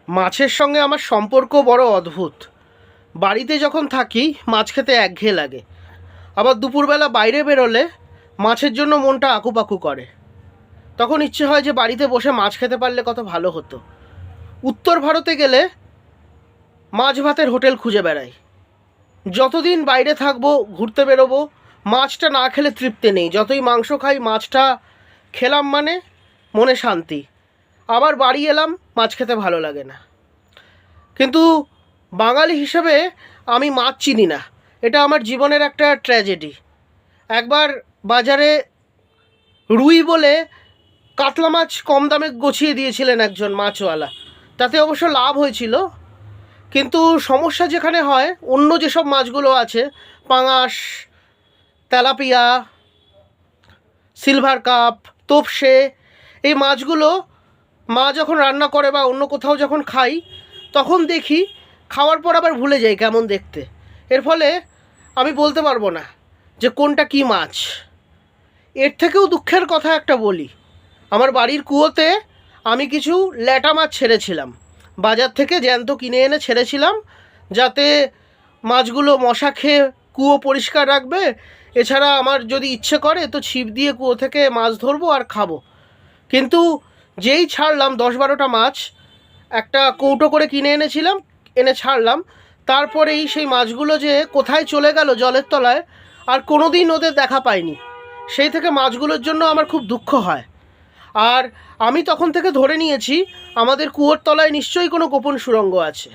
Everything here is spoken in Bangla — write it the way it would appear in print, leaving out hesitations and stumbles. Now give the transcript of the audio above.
মাছের সঙ্গে আমার সম্পর্ক বড় অদ্ভুত। বাড়িতে যখন থাকি মাছ খেতে একঘেয়ে লাগে, আবার দুপুরবেলা বাইরে বেরোলে মাছের জন্য মনটা আকুপাকু করে। তখন ইচ্ছে হয় যে বাড়িতে বসে মাছ খেতে পারলে কত ভালো হতো। উত্তর ভারতে গেলে মাছ ভাতের হোটেল খুঁজে বেড়াই। যতদিন বাইরে থাকবো, ঘুরতে বেরোবো, মাছটা না খেলে তৃপ্তি নেই। যতই মাংস খাই, মাছটা খেলাম মানে মনে শান্তি। আবার বাড়ি এলাম, মাছ খেতে ভালো লাগে না। কিন্তু বাঙালি হিসেবে আমি মাছ চিনি না, এটা আমার জীবনের একটা ট্র্যাজেডি। একবার বাজারে রুই বলে কাতলা মাছ কম দামে গছিয়ে দিয়েছিলেন একজন মাছওয়ালা। তাতে অবশ্য লাভ হয়েছিল, কিন্তু সমস্যা যেখানে হয়, অন্য যেসব মাছগুলো আছে, পাঙাশ, তেলাপিয়া, সিলভার কাপ, তোপসে, এই মাছগুলো মা যখন রান্না করে বা অন্য কোথাও যখন খাই, তখন দেখি খাওয়ার পর আবার ভুলে যাই কেমন দেখতে। এর ফলে আমি বলতে পারবো না যে কোনটা কী মাছ। এর থেকেও দুঃখের কথা একটা বলি। আমার বাড়ির কুয়োতে আমি কিছু ল্যাটা মাছ ছেড়েছিলাম, বাজার থেকে জ্যান্ত কিনে এনে ছেড়েছিলাম, যাতে মাছগুলো মশা খেয়ে কুয়ো পরিষ্কার রাখবে। এছাড়া আমার যদি ইচ্ছে করে তো ছিপ দিয়ে কুয়ো থেকে মাছ ধরবো আর খাবো। কিন্তু যেই ছাড়লাম 10-12টা মাছ, একটা কৌটো করে কিনে এনেছিলাম, এনে ছাড়লাম, তারপরেই সেই মাছগুলো যে কোথায় চলে গেল জলের তলায়, আর কোনো দিন ওদের দেখা পাইনি। সেই থেকে মাছগুলোর জন্য আমার খুব দুঃখ হয়। আর আমি তখন থেকে ধরে নিয়েছি আমাদের কুয়োর তলায় নিশ্চয়ই কোনো গোপন সুড়ঙ্গ আছে।